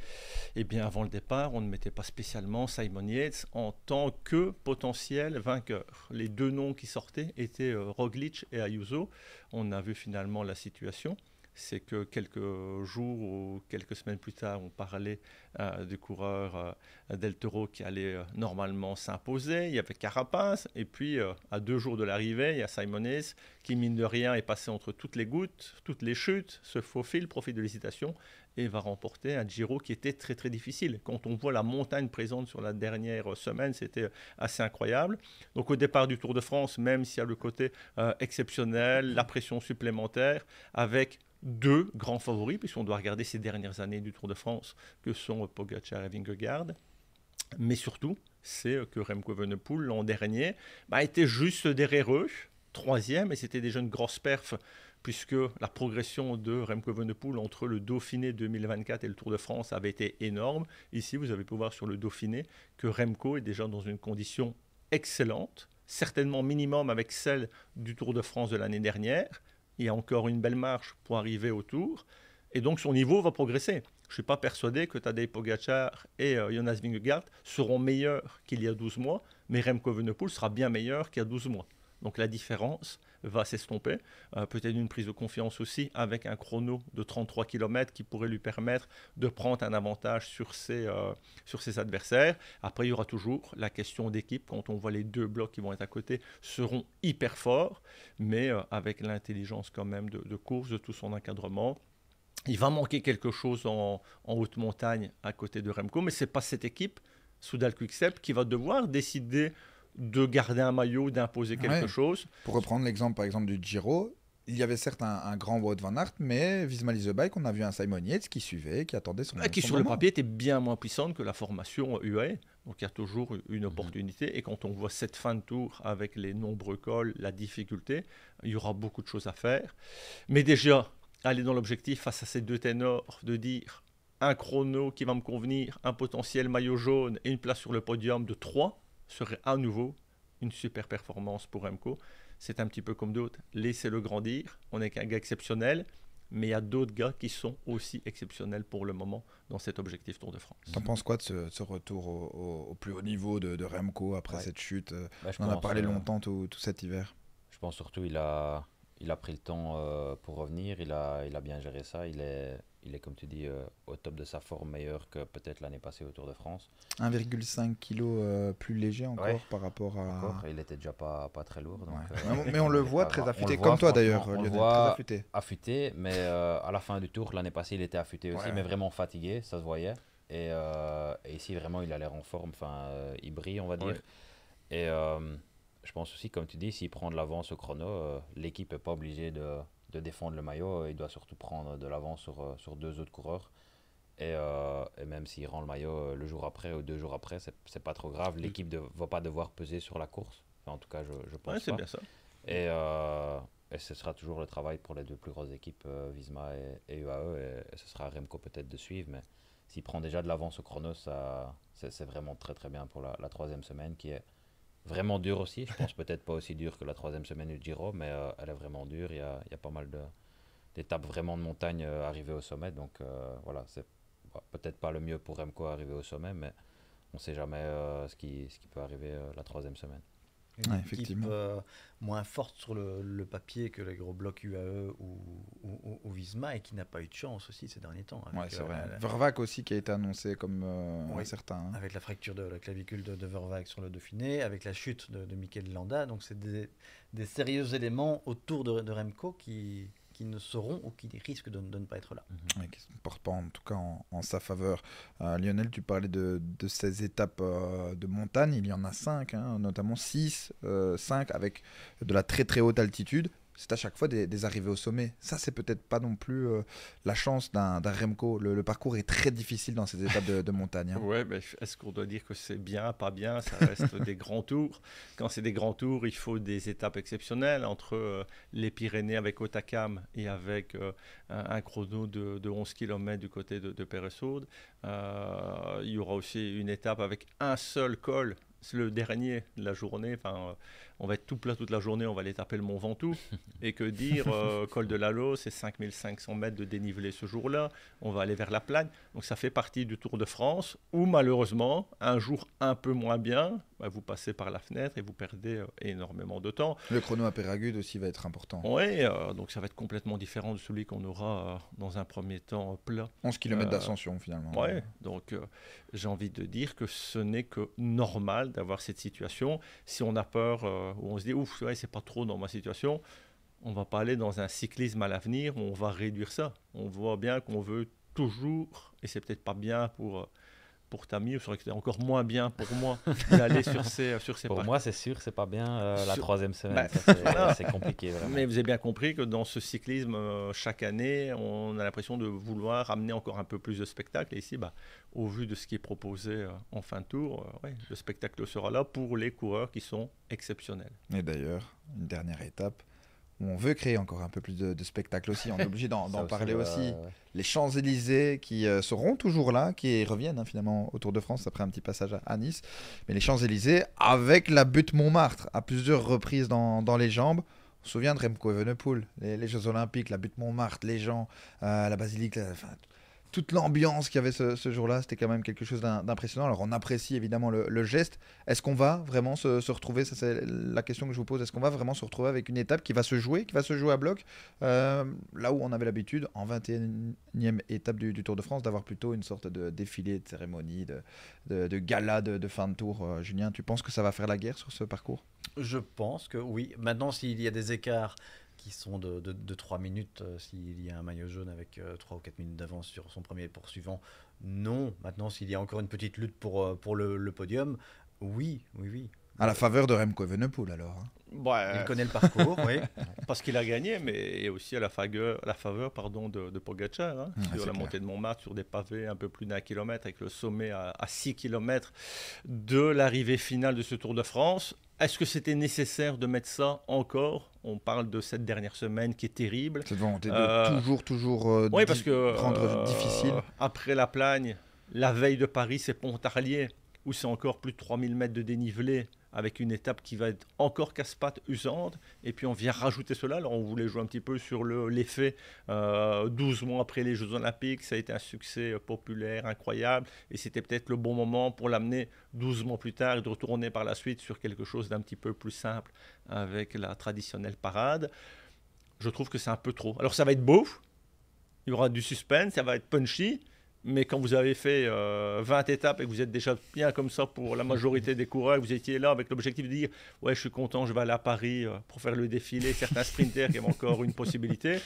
Et bien, avant le départ, on ne mettait pas spécialement Simon Yates en tant que potentiel vainqueur. Les 2 noms qui sortaient étaient Roglic et Ayuso. On a vu finalement la situation. C'est que quelques jours ou quelques semaines plus tard, on parlait du coureur Del Toro qui allait normalement s'imposer. Il y avait Carapaz, et puis à 2 jours de l'arrivée, il y a Simon Yates qui, mine de rien, est passé entre toutes les gouttes, toutes les chutes, se faufile, profite de l'hésitation et va remporter un Giro qui était très très difficile. Quand on voit la montagne présente sur la dernière semaine, c'était assez incroyable. Donc au départ du Tour de France, même s'il y a le côté exceptionnel, la pression supplémentaire, avec 2 grands favoris, puisqu'on doit regarder ces dernières années du Tour de France, que sont Pogačar et Vingegaard. Mais surtout, c'est que Remco Evenepoel, l'an dernier, était juste derrière eux, 3e, et c'était déjà une grosse perf, puisque la progression de Remco Evenepoel entre le Dauphiné 2024 et le Tour de France avait été énorme. Ici, vous avez pu voir sur le Dauphiné que Remco est déjà dans une condition excellente, certainement minimum avec celle du Tour de France de l'année dernière. Il y a encore une belle marche pour arriver au Tour, et donc son niveau va progresser. Je ne suis pas persuadé que Tadej Pogačar et Jonas Vingegaard seront meilleurs qu'il y a 12 mois, mais Remco Evenepoel sera bien meilleur qu'il y a 12 mois. Donc la différence va s'estomper. Peut-être une prise de confiance aussi avec un chrono de 33 km qui pourrait lui permettre de prendre un avantage sur ses adversaires. Après, il y aura toujours la question d'équipe. Quand on voit les 2 blocs qui vont être à côté, seront hyper forts, mais avec l'intelligence quand même de course, de tout son encadrement. Il va manquer quelque chose en haute montagne à côté de Remco, mais ce n'est pas cette équipe, Soudal Quick-Step, qui va devoir décider de garder un maillot, d'imposer quelque chose. Pour reprendre l'exemple par exemple du Giro, il y avait certes un grand Wout van Aert, mais Visma Lease the Bike, on a vu un Simon Yates qui suivait, qui attendait son qui son sur moment. le papier était bien moins puissante que la formation UAE. Donc il y a toujours une opportunité, et quand on voit cette fin de tour avec les nombreux cols, la difficulté, il y aura beaucoup de choses à faire. Mais déjà, aller dans l'objectif face à ces 2 ténors, de dire un chrono qui va me convenir, un potentiel maillot jaune et une place sur le podium de 3, serait à nouveau une super performance pour Remco. C'est un petit peu comme d'autres, laissez-le grandir, on n'est qu'un gars exceptionnel, mais il y a d'autres gars qui sont aussi exceptionnels pour le moment dans cet objectif Tour de France. T'en penses quoi de ce retour au plus haut niveau de Remco après cette chute Je On en a parlé longtemps tout cet hiver. Je pense surtout qu'il a pris le temps pour revenir, il a bien géré ça, il est il est, comme tu dis, au top de sa forme, meilleur que peut-être l'année passée au Tour de France. 1,5 kg plus léger encore Ouais. par rapport à... Encore, il était déjà pas très lourd. Donc, Ouais. Mais on le voit très affûté, comme toi d'ailleurs, Lionel, très affûté. Affûté, mais à la fin du tour, l'année passée, il était affûté aussi, mais vraiment fatigué, ça se voyait. Et ici, vraiment, il a l'air en forme, il brille, on va dire. Ouais. Et je pense aussi, comme tu dis, s'il prend de l'avance au chrono, l'équipe n'est pas obligée de défendre le maillot, il doit surtout prendre de l'avance sur 2 autres coureurs. Et même s'il rend le maillot le jour après ou 2 jours après, c'est pas trop grave. L'équipe ne va pas devoir peser sur la course. En tout cas, je pense c'est pas. bien ça. Et ce sera toujours le travail pour les 2 plus grosses équipes, Visma et UAE. Et ce sera Remco peut-être de suivre. Mais s'il prend déjà de l'avance au chrono, c'est vraiment très très bien pour la 3e semaine, qui est vraiment dure aussi. Je pense peut-être pas aussi dure que la 3e semaine du Giro, mais elle est vraiment dure. Il y a pas mal d'étapes vraiment de montagne arrivées au sommet. Donc voilà, c'est peut-être pas le mieux pour Remco arriver au sommet, mais on ne sait jamais ce qui peut arriver la 3e semaine. Une équipe moins forte sur le papier que les gros blocs UAE ou Visma, et qui n'a pas eu de chance aussi ces derniers temps. Ouais, c'est vrai. Vervac aussi qui a été annoncé comme certain. Hein. Avec la fracture de la clavicule de Vervac sur le Dauphiné, avec la chute de Mikel Landa. Donc c'est des sérieux éléments autour de Remco qui ne seront ou qui risquent de ne pas être là. Oui, qui ne portent pas en tout cas en sa faveur. Lionel, tu parlais de ces étapes de montagne, il y en a 5, hein, notamment 6, 5 avec de la très très haute altitude. C'est à chaque fois des arrivées au sommet. Ça, c'est peut-être pas non plus la chance d'un Remco. Le parcours est très difficile dans ces étapes de montagne. Hein. Ouais, mais est-ce qu'on doit dire que c'est bien, pas bien? Ça reste des grands tours. Quand c'est des grands tours, il faut des étapes exceptionnelles entre les Pyrénées avec Otakam et avec un chrono de 11 km du côté de Peresaude. Il y aura aussi une étape avec un seul col. C'est le dernier de la journée. On va être tout plat toute la journée, on va aller taper le Mont Ventoux. Et que dire, col de l'Alo, c'est 5500 mètres de dénivelé ce jour-là. On va aller vers la Plagne. Donc ça fait partie du Tour de France où malheureusement, un jour un peu moins bien, vous passez par la fenêtre et vous perdez énormément de temps. Le chrono à Péragude aussi va être important. Oui, donc ça va être complètement différent de celui qu'on aura dans un premier temps plat. 11 km d'ascension finalement. Oui, donc j'ai envie de dire que ce n'est que normal d'avoir cette situation. Si on a peur ou on se dit ouf, ouais, c'est pas trop dans ma situation, on va pas aller dans un cyclisme à l'avenir où on va réduire ça. On voit bien qu'on veut toujours, et c'est peut-être pas bien pour Tammy, ou c'est encore moins bien pour moi d'aller sur ces Pour moi, c'est sûr, c'est pas bien la 3e semaine. C'est compliqué vraiment. Mais vous avez bien compris que dans ce cyclisme, chaque année, on a l'impression de vouloir amener encore un peu plus de spectacle. Et ici, au vu de ce qui est proposé en fin de tour, le spectacle sera là pour les coureurs qui sont exceptionnels. Et d'ailleurs, une dernière étape où on veut créer encore un peu plus de spectacle aussi. On est obligé d'en parler aussi. Les Champs-Élysées qui seront toujours là, qui reviennent finalement au Tour de France après un petit passage à Nice. Mais les Champs-Élysées avec la butte Montmartre à plusieurs reprises dans les jambes. On se souvient de Remco Evenepoel, les Jeux Olympiques, la butte Montmartre, les gens, la basilique, toute l'ambiance qu'il y avait ce jour-là, c'était quand même quelque chose d'impressionnant. Alors on apprécie évidemment le geste. Est-ce qu'on va vraiment se retrouver? Ça, c'est la question que je vous pose. Est-ce qu'on va vraiment se retrouver avec une étape qui va se jouer à bloc, là où on avait l'habitude, en 21e étape du Tour de France, d'avoir plutôt une sorte de défilé, de cérémonie, de gala de fin de tour. Julien, tu penses que ça va faire la guerre sur ce parcours? Je pense que oui. Maintenant, s'il y a des écarts qui sont de 3 minutes, s'il y a un maillot jaune avec 3 ou 4 minutes d'avance sur son premier poursuivant, non. Maintenant, s'il y a encore une petite lutte pour le podium, oui. À la faveur de Remco Evenepoel alors. Hein. Il connaît le parcours, oui. Parce qu'il a gagné, mais aussi à la faveur de Pogacar, sur la montée de Montmartre, sur des pavés un peu plus d'1 kilomètre, avec le sommet à 6 km de l'arrivée finale de ce Tour de France. Est-ce que c'était nécessaire de mettre ça encore? On parle de cette dernière semaine qui est terrible. Cette volonté de toujours rendre difficile. Après la Plagne, la veille de Paris, c'est Pontarlier, où c'est encore plus de 3000 mètres de dénivelé, avec une étape qui va être encore casse-pattes, usante. Et puis on vient rajouter cela. Alors on voulait jouer un petit peu sur l'effet 12 mois après les Jeux Olympiques. Ça a été un succès populaire, incroyable. Et c'était peut-être le bon moment pour l'amener 12 mois plus tard et de retourner par la suite sur quelque chose d'un petit peu plus simple avec la traditionnelle parade. Je trouve que c'est un peu trop. Alors ça va être beau. il y aura du suspense, ça va être punchy. Mais quand vous avez fait 20 étapes et que vous êtes déjà bien comme ça pour la majorité des coureurs, vous étiez là avec l'objectif de dire « Ouais, je suis content, je vais aller à Paris pour faire le défilé. » Certains sprinters qui ont encore une possibilité.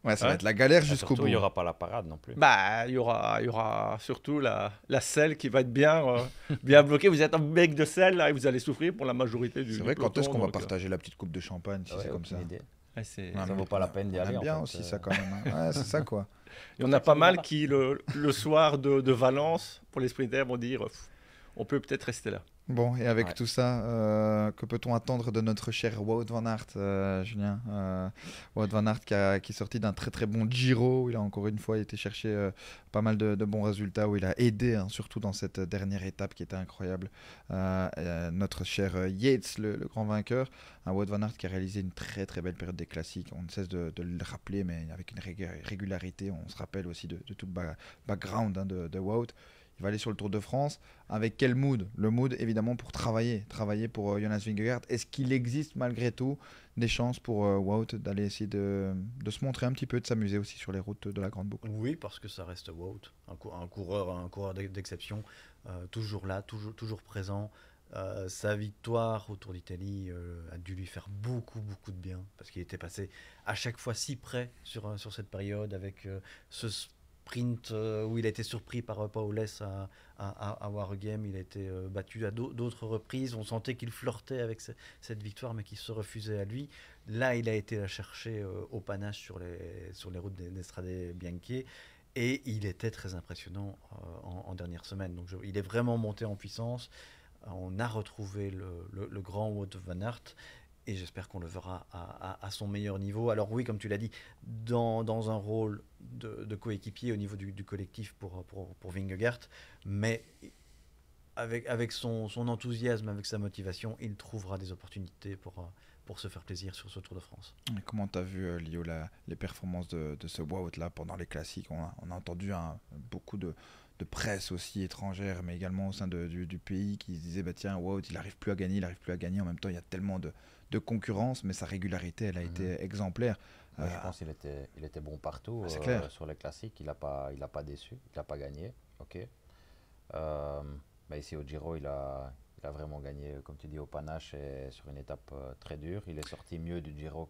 Ouais, ça va être la galère Et jusqu'au surtout, bout. il n'y aura pas la parade non plus. Bah, il y aura surtout la selle qui va être bien bloquée. Vous êtes un bec de selle là, et vous allez souffrir pour la majorité du C'est vrai, quand peloton, est-ce qu'on va donc, partager la petite coupe de champagne si Ouais, c'est comme aucune ça? idée. ouais, c'est- Ouais, Ça mais vaut pas la peine d'y on aller, aime en bien fait, aussi ça quand même. Hein. Ouais, c'est ça quoi. Il y en a pas mal qui, le soir de Valence, pour les sprinters, vont dire on peut peut-être rester là. Bon, et avec Ouais. tout ça, que peut-on attendre de notre cher Wout van Aert, Julien? Wout van Aert qui est sorti d'un très très bon Giro, où il a encore une fois été chercher pas mal de bons résultats, où il a aidé, hein, surtout dans cette dernière étape qui était incroyable, notre cher Yates, le grand vainqueur. Un Wout van Aert qui a réalisé une très très belle période des classiques. On ne cesse de le rappeler, mais avec une régularité. On se rappelle aussi de tout le background, hein, de Wout. Il va aller sur le Tour de France. Avec quel mood? Le mood, évidemment, pour travailler pour Jonas Vingegaard. Est-ce qu'il existe malgré tout des chances pour Wout d'aller essayer de se montrer un petit peu, de s'amuser aussi sur les routes de la Grande Boucle? Oui, parce que ça reste Wout, un coureur d'exception, toujours là, toujours présent. Sa victoire au Tour d'Italie a dû lui faire beaucoup de bien, parce qu'il était passé à chaque fois si près sur cette période, avec ce sprint où il a été surpris par Paules à Waregem. Il a été battu à d'autres reprises. On sentait qu'il flirtait avec cette victoire, mais qu'il se refusait à lui. Là, il a été la chercher au panache sur les routes d'Estrade Bianche. Et il était très impressionnant en dernière semaine. Donc il est vraiment monté en puissance. On a retrouvé le grand Wout van Aert. Et j'espère qu'on le verra à son meilleur niveau. Alors oui, comme tu l'as dit, dans un rôle de coéquipier au niveau du collectif pour Vingegaard. Mais avec son enthousiasme, avec sa motivation, il trouvera des opportunités pour se faire plaisir sur ce Tour de France. Et comment tu as vu, Lio, les performances de ce Wout-là pendant les classiques? On a entendu beaucoup de presse aussi étrangère, mais également au sein du pays, qui se disait bah, tiens, Wout, il n'arrive plus à gagner. En même temps, il y a tellement de concurrence, mais sa régularité, elle a été exemplaire. Moi, je pense qu'il était bon partout. C'est clair. Sur les classiques, il n'a pas déçu, il n'a pas gagné. Ok. Mais ici au Giro, il a vraiment gagné, comme tu dis, au panache et sur une étape très dure. Il est sorti mieux du Giro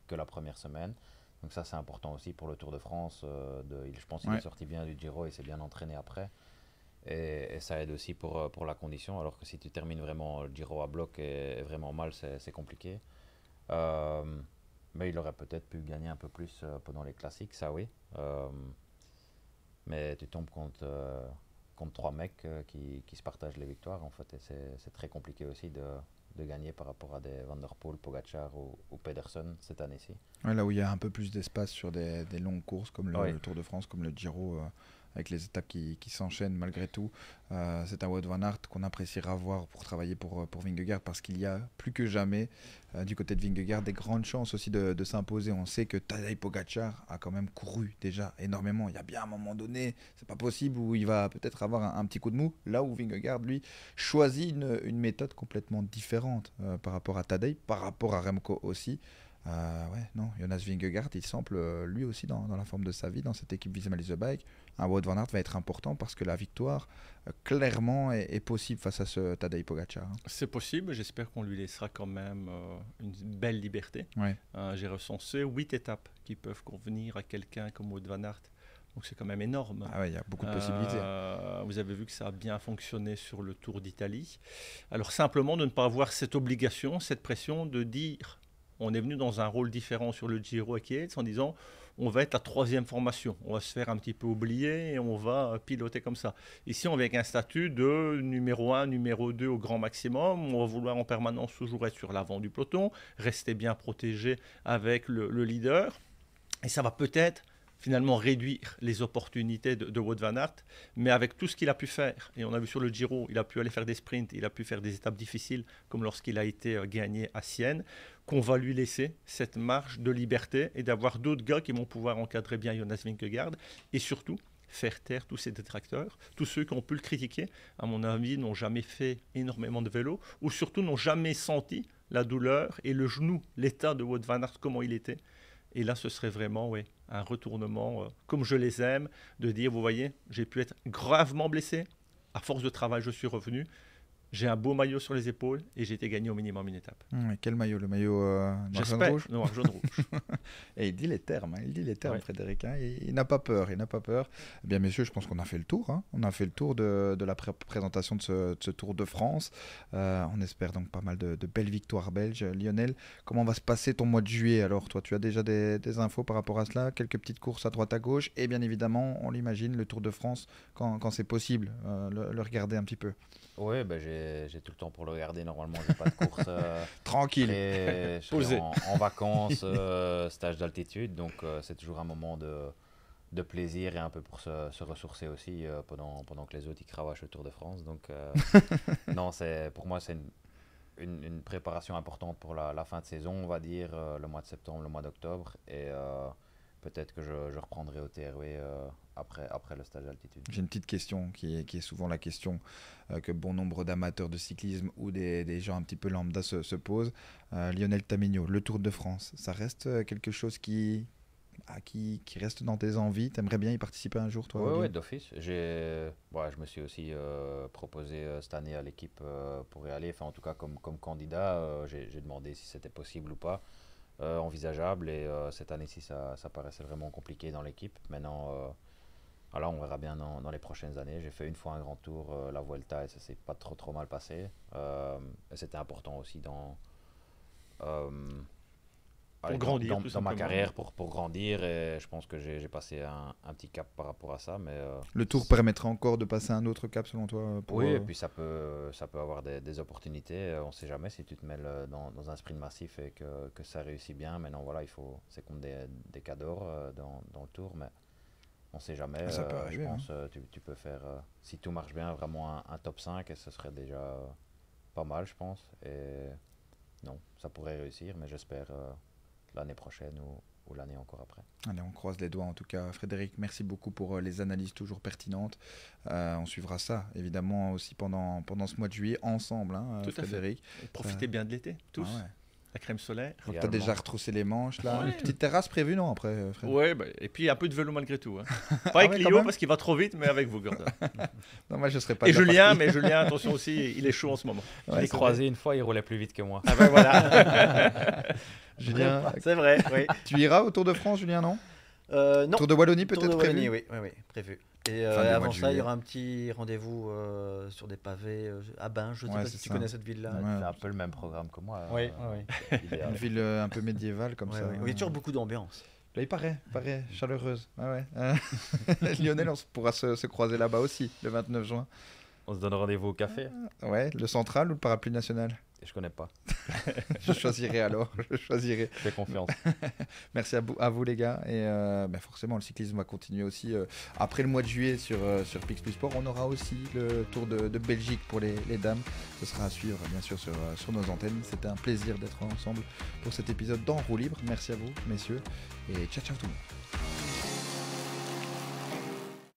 que la première semaine. Donc ça, c'est important aussi pour le Tour de France. Je pense qu'il est sorti bien du Giro et s'est bien entraîné après. Et ça aide aussi pour la condition. Alors que si tu termines vraiment le Giro à bloc et vraiment mal, c'est compliqué. Mais il aurait peut-être pu gagner un peu plus pendant les classiques, ça oui. Mais tu tombes contre 3 mecs qui se partagent les victoires, en fait. Et c'est très compliqué aussi de gagner par rapport à des Van der Poel, Pogacar ou Pedersen cette année-ci. Ouais, là où il y a un peu plus d'espace sur des longues courses comme le Tour de France, comme le Giro, avec les étapes qui s'enchaînent malgré tout. C'est un Wout van Aert qu'on appréciera voir pour travailler pour Vingegaard, parce qu'il y a plus que jamais du côté de Vingegaard des grandes chances aussi de s'imposer. On sait que Tadej Pogacar a quand même couru déjà énormément. Il y a bien un moment donné, c'est pas possible, où il va peut-être avoir un petit coup de mou, là où Vingegaard lui choisit une méthode complètement différente par rapport à Tadej, par rapport à Remco aussi. Non, Jonas Vingegaard, il semble lui aussi dans la forme de sa vie, dans cette équipe Visma Lease the Bike. Un Wout van Aert va être important parce que la victoire, clairement, est possible face à ce Tadej Pogacar. Hein. C'est possible, j'espère qu'on lui laissera quand même une belle liberté. Ouais. J'ai recensé 8 étapes qui peuvent convenir à quelqu'un comme Wout van Aert. Donc c'est quand même énorme. Ah ouais, il y a beaucoup de possibilités. Vous avez vu que ça a bien fonctionné sur le Tour d'Italie. Alors simplement de ne pas avoir cette obligation, cette pression de dire... On est venu dans un rôle différent sur le Giro avec Yates en disant on va être la 3e formation, on va se faire un petit peu oublier et on va piloter comme ça. Ici, on vient avec un statut de numéro 1, numéro 2 au grand maximum. On va vouloir en permanence toujours être sur l'avant du peloton, rester bien protégé avec le leader. Et ça va peut-être finalement réduire les opportunités de Wout van Aert, mais avec tout ce qu'il a pu faire, et on a vu sur le Giro, il a pu aller faire des sprints, il a pu faire des étapes difficiles, comme lorsqu'il a été gagné à Sienne, qu'on va lui laisser cette marge de liberté et d'avoir d'autres gars qui vont pouvoir encadrer bien Jonas Vingegaard, et surtout faire taire tous ces détracteurs, tous ceux qui ont pu le critiquer, à mon avis, n'ont jamais fait énormément de vélo, ou surtout n'ont jamais senti la douleur et le genou, l'état de Wout van Aert, comment il était. Et là, ce serait vraiment un retournement, comme je les aime, de dire, vous voyez, j'ai pu être gravement blessé. À force de travail, je suis revenu. J'ai un beau maillot sur les épaules et j'ai été gagné au minimum une étape. Quel maillot? Le maillot noir, jaune, rouge? Noir, jaune, rouge. Et il dit les termes, Ouais. Frédéric. Il n'a pas peur, Eh bien, messieurs, je pense qu'on a fait le tour. On a fait le tour de la présentation de ce Tour de France. On espère donc pas mal de belles victoires belges. Lionel, comment va se passer ton mois de juillet? Alors, toi, tu as déjà des infos par rapport à cela? Quelques petites courses à droite, à gauche. Et bien évidemment, on l'imagine, le Tour de France, quand c'est possible, le regarder un petit peu. Oui, ben j'ai tout le temps pour le regarder. Normalement, j'ai pas de course. Tranquille. Je suis Posé. en vacances, stage d'altitude, donc c'est toujours un moment de plaisir et un peu pour se ressourcer aussi pendant que les autres ils cravachent le Tour de France. Donc non, pour moi c'est une préparation importante pour la fin de saison, on va dire le mois de septembre, le mois d'octobre, et peut-être que je reprendrai au TRW après le stage d'altitude. J'ai une petite question qui est souvent la question que bon nombre d'amateurs de cyclisme ou des gens un petit peu lambda se posent. Lionel Tamigno, le Tour de France, ça reste quelque chose qui reste dans tes envies? T'aimerais bien y participer un jour, toi? Oui, Olivier? d'office. Je me suis aussi proposé cette année à l'équipe pour y aller. Enfin, en tout cas, comme candidat, j'ai demandé si c'était possible ou pas, envisageable. Et cette année-ci, ça paraissait vraiment compliqué dans l'équipe. Maintenant, voilà, on verra bien dans les prochaines années. J'ai fait une fois un grand tour, la Vuelta, et ça s'est pas trop mal passé. Et c'était important aussi Grandir, tout dans ma simplement. carrière, pour grandir. Et je pense que j'ai passé un petit cap par rapport à ça. Mais Le Tour permettrait encore de passer un autre cap selon toi oui, et puis ça peut avoir des opportunités. On ne sait jamais si tu te mets dans un sprint massif et que ça réussit bien. Maintenant, voilà, c'est comme des cas d'or dans le Tour, mais on ne sait jamais. Ça peut arriver, je pense tu peux faire, si tout marche bien, vraiment un top 5, et ce serait déjà pas mal, je pense. Et non, ça pourrait réussir, mais j'espère l'année prochaine ou l'année encore après. Allez, on croise les doigts en tout cas. Frédéric, merci beaucoup pour les analyses toujours pertinentes. On suivra ça évidemment aussi pendant ce mois de juillet ensemble, Tout à fait. Frédéric. Et profitez bien de l'été, tous. Ah ouais. La crème solaire. Tu as Également. déjà retroussé les manches là. Ouais. Une petite terrasse prévue, non, après, Frédéric? Ouais, et puis un peu de vélo malgré tout. Pas avec ouais, quand Lio même. parce qu'il va trop vite, mais avec vous, Gordon. Non, moi je serais pas Et de la Julien, partie. mais Julien, attention aussi, il est chaud en ce moment. Je Ouais, l'ai c'est croisé une fois, il roulait plus vite que moi. Ah ben voilà. Julien, C'est vrai, oui. tu iras au Tour de France, Julien, non? Non. Tour de Wallonie Tour peut-être de Wallonie, prévu? oui, prévu. Et Fin du mois avant de ça, il juillet. y aura un petit rendez-vous sur des pavés à Binge. Je ne sais Ouais, pas c'est si tu ça. connais cette ville-là. Ouais. C'est un peu le même programme que moi. Oui. Idéal. Une ville un peu médiévale comme Ouais, ça. ouais. Il y a toujours beaucoup d'ambiance. Là, il paraît chaleureuse. Ouais. Lionel, on pourra se croiser là-bas aussi, le 29 juin. On se donne rendez-vous au café. Ouais, le central ou le parapluie national? Je connais pas. Je choisirai alors, je choisirai. Fais confiance. Merci à vous les gars. Et forcément, le cyclisme va continuer aussi. Après le mois de juillet sur Pix Plus Sport, on aura aussi le Tour de Belgique pour les dames. Ce sera à suivre bien sûr sur nos antennes. C'était un plaisir d'être ensemble pour cet épisode dans Roue Libre. Merci à vous messieurs et ciao tout le monde.